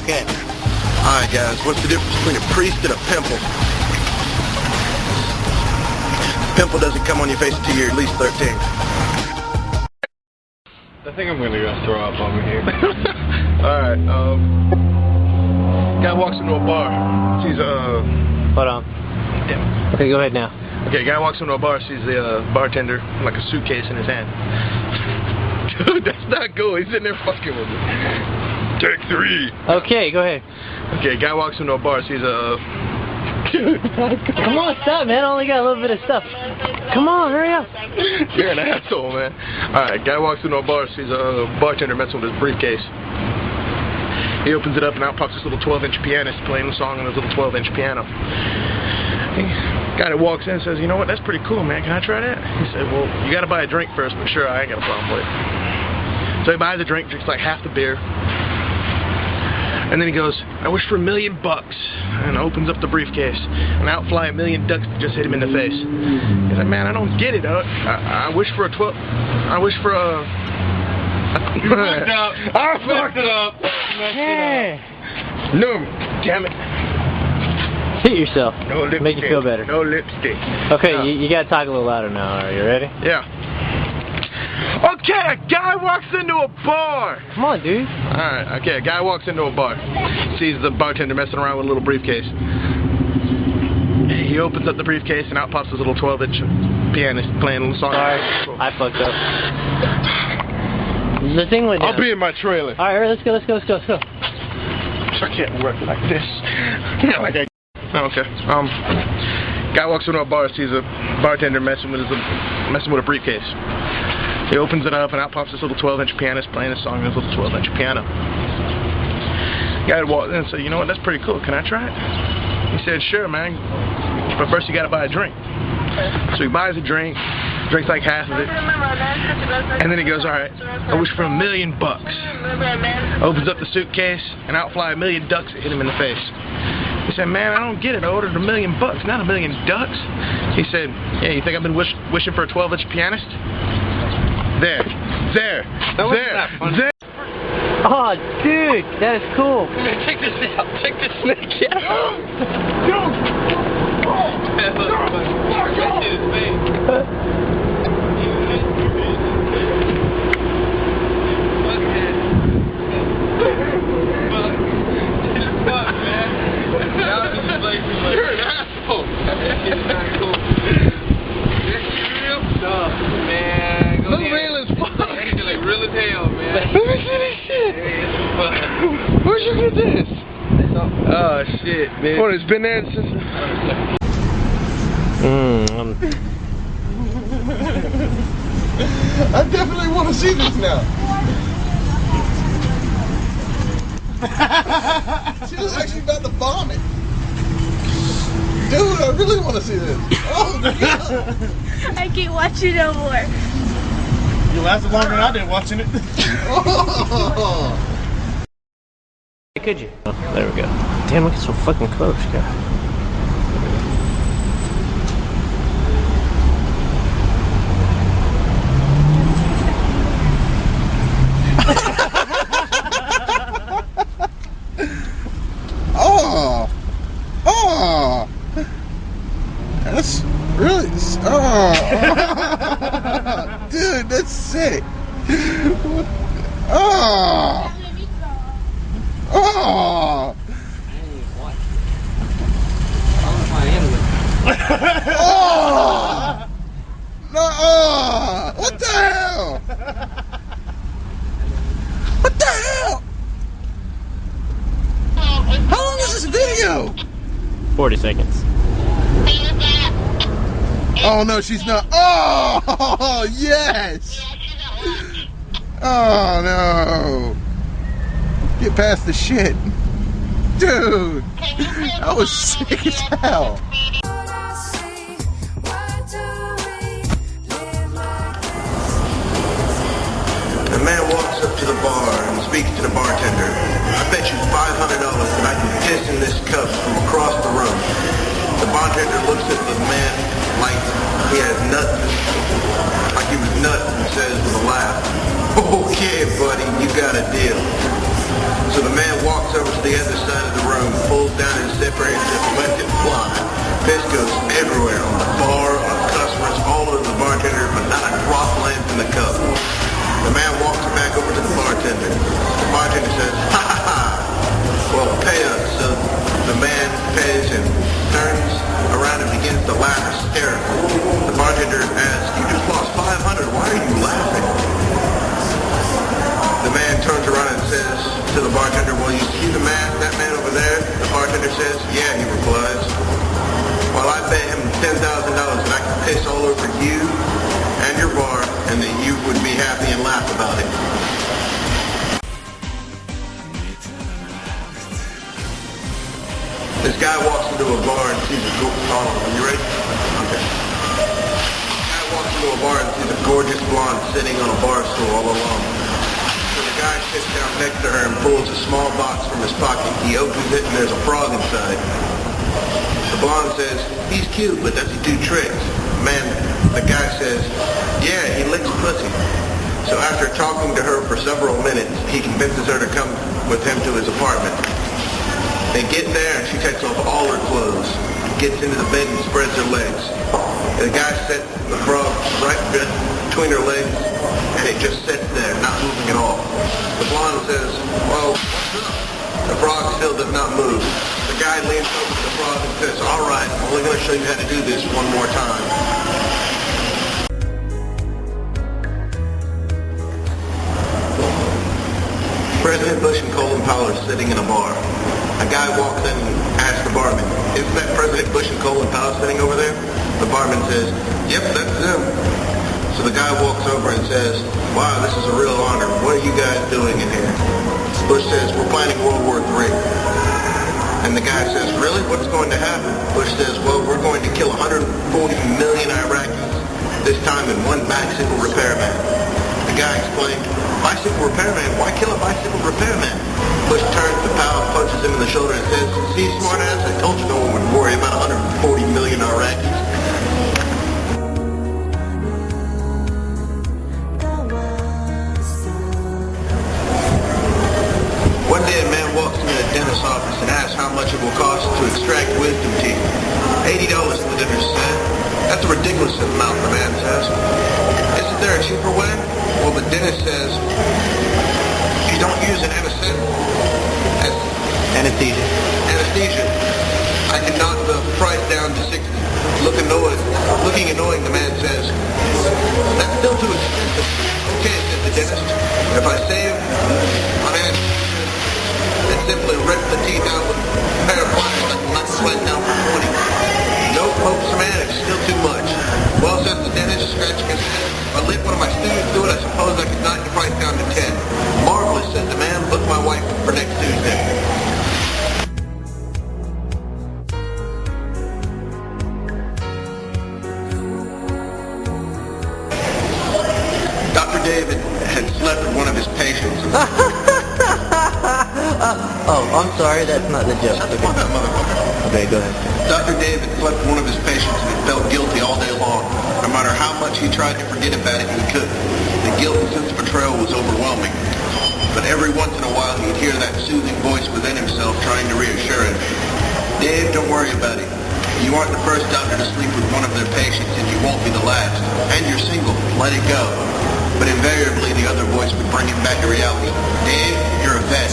Okay. Alright guys, what's the difference between a priest and a pimple? Pimple doesn't come on your face until you're at least 13. I think I'm gonna go throw up over here. Alright, guy walks into a bar. Sees Hold on. Yeah. Okay, go ahead now. Okay, guy walks into a bar, sees the bartender like a suitcase in his hand. Dude, that's not cool. He's sitting there fucking with me. Take 3. Okay, go ahead. Okay, guy walks into a bar, sees a... Come on, stop, man. I only got a little bit of stuff. Come on, hurry up. You're an asshole, man. Alright, guy walks into a bar, sees a bartender messing with his briefcase. He opens it up and out pops this little 12-inch pianist playing a song on his little 12-inch piano. Guy that walks in says, you know what, that's pretty cool, man. Can I try that? He said, well, you gotta buy a drink first, but sure, I ain't got a problem with it. So he buys a drink, drinks like half the beer. And then he goes, I wish for $1 million, and opens up the briefcase, and out fly $1 million ducks that just hit him in the face. He's like, man, I don't get it. I wish for a 12. I wish for a. You fucked up. I fucked it up. Hey. No, damn it. Hit yourself. No lipstick. Make you feel better. No lipstick. Okay, No. you gotta talk a little louder now. Are you ready? Yeah. Okay, a guy walks into a bar. Come on, dude. Alright, okay, a guy walks into a bar. Sees the bartender messing around with a little briefcase. He opens up the briefcase and out pops his little 12-inch pianist playing a little song. Sorry, I fucked up. The thing went down. I'll be in my trailer. Alright, let's go. I can't work like this. Yeah, like I... Oh, okay. Guy walks into a bar, sees a bartender messing with a briefcase. He opens it up and out pops this little 12-inch pianist playing a song on his little 12-inch piano. Guy walked in and said, you know what, that's pretty cool. Can I try it? He said, sure, man. But first you gotta buy a drink. So he buys a drink, drinks like half of it, and then he goes, alright, I wish for $1 million. Opens up the suitcase, and out fly $1 million ducks that hit him in the face. He said, man, I don't get it. I ordered $1 million, not $1 million ducks. He said, yeah, you think I've been wishing for a 12-inch pianist? There. Oh, dude, that is cool. Check this out. Check this snake out. You're an asshole. It's not cool. This is real? No, man. Look real as fuck. It's like real as hell, man. Let me see this shit. Where'd you get this? Oh shit, man. What, it's been there since... I definitely want to see this now. She was actually about to vomit. Dude, I really want to see this. Oh, God. I can't watch it no more. You lasted longer than I did watching it. Oh. Could you? Oh, there we go. Damn, look, it's so fucking close, God. Oh, that's really, dude, that's sick. Oh, oh, oh, no, oh, what the hell? What the hell? How long is this video? 40 seconds. Oh no, she's not. Oh yes. Oh no. Get past the shit. Dude, that was sick as hell. A man walks up to the bar and speaks to the bartender. I bet you $500 that I can piss in this cup from across the room. The bartender looks at the man like he has nuts, like he was nuts, and says with a laugh, okay, buddy, you got a deal. So the man walks over to the other side of the room, pulls down his zipper, and just lets it fly. Piss goes everywhere, on the bar, on customers, all over the bartender, but not a drop lands in the cup. The man walks back over to the bartender. The bartender says, "Ha ha ha, well, pay us." So the man pays and turns around and begins to laugh hysterically. The bartender asks, "You just lost $500, why are you laughing?" The man turns around and says to the bartender, "Well, you see that man over there?" The bartender says, "Yeah," he replies. "Well, I pay him $10,000 and I can piss all over you and your bar, and that you would be happy and laugh about it." This guy walks into a bar and sees a are you ready? Okay. This guy walks into a bar and sees a gorgeous blonde sitting on a bar stool all alone. So the guy sits down next to her and pulls a small box from his pocket. He opens it and there's a frog inside. The blonde says, "He's cute, but does he do tricks?" The guy says, "Yeah, he licks pussy." So after talking to her for several minutes, he convinces her to come with him to his apartment. They get there and she takes off all her clothes, gets into the bed and spreads her legs. The guy sets the frog right between her legs and it just sits there, not moving at all. The blonde says, "Well, what's up?" The frog still does not move. The guy leans over to the frog and says, "All right, I'm only going to show you how to do this one more time." President Bush and Colin Powell are sitting in a bar. A guy walks in and asks the barman, "Isn't that President Bush and Colin Powell sitting over there?" The barman says, "Yep, that's them." So the guy walks over and says, "Wow, this is a real honor. What are you guys doing in here?" Bush says, "We're planning World War III. And the guy says, "Really? What's going to happen?" Bush says, "Well, we're going to kill 140 million Iraqis, this time in one bicycle repairman." The guy explained, "Bicycle repairman? Why kill a bicycle repairman?" Bush turns to Powell, punches him in the shoulder and says, "See, smartass, I told you no one would worry about 140 million Iraqis." One day a man walks into the dentist's office and asks how much it will cost to extract wisdom teeth. $80, the dentist said. "That's a ridiculous amount," the man says. "Isn't there a cheaper way?" Well, the dentist says, "You don't use an anesthesia. I can knock the price down to $60. Looking annoying, the man says, "That's still too expensive." "Okay," said the dentist. "If I save on anesthesia, then simply rip the teeth out with a pair of pliers and knock the price down for 20. "Nope, folks, man, it's still too much." "Well," says the dentist, scratching his head, "if I let one of my students do it, I suppose I could knock the price down to 10. "Marvelous," said the man. "Book my wife for next Tuesday." Dr. David had slept with one of his patients. Oh, I'm sorry, that's not the joke. Shut the fuck up, motherfucker. Okay, go ahead. Dr. David slept with one of his patients and he felt guilty all day long. No matter how much he tried to forget about it, he couldn't. The guilt and sense of betrayal was overwhelming. But every once in a while, he'd hear that soothing voice within himself trying to reassure him. "Dave, don't worry about it. You aren't the first doctor to sleep with one of their patients, and you won't be the last. And you're single. Let it go." But invariably, the other voice would bring him back to reality. "Dave, you're a vet."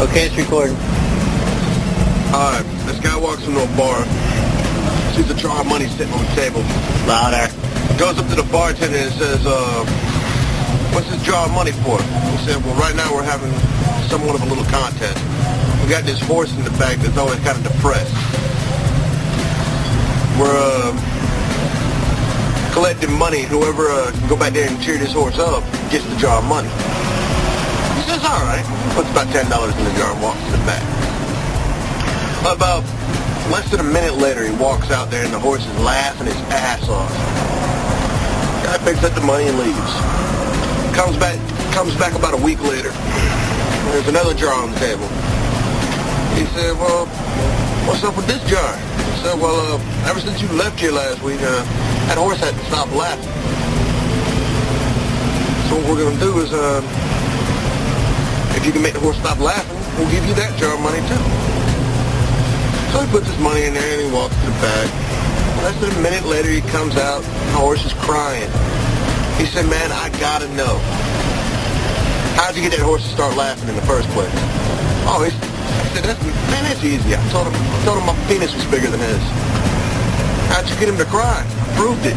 Okay, it's recording. Alright, this guy walks into a bar, sees a jar of money sitting on the table. Louder. Goes up to the bartender and says, what's this jar of money for? He said, well, right now we're having somewhat of a little contest. We got this horse in the back that's always kind of depressed. We're collecting money. Whoever can go back there and cheer this horse up gets the jar of money. He says, all right. Puts about $10 in the jar and walks to the back. About less than a minute later, he walks out there and the horse is laughing his ass off. Guy picks up the money and leaves. Comes back about a week later. There's another jar on the table. He said, well, what's up with this jar? He said, well, ever since you left here last week, that horse had to stop laughing. So what we're going to do is, if you can make the horse stop laughing, we'll give you that jar of money too. So he puts his money in there and he walks to the back. Less than a minute later, he comes out, the horse is crying. He said, man, I gotta know. How'd you get that horse to start laughing in the first place? Oh, he said, man, that's easy. I told him my penis was bigger than his. How'd you get him to cry? I proved it.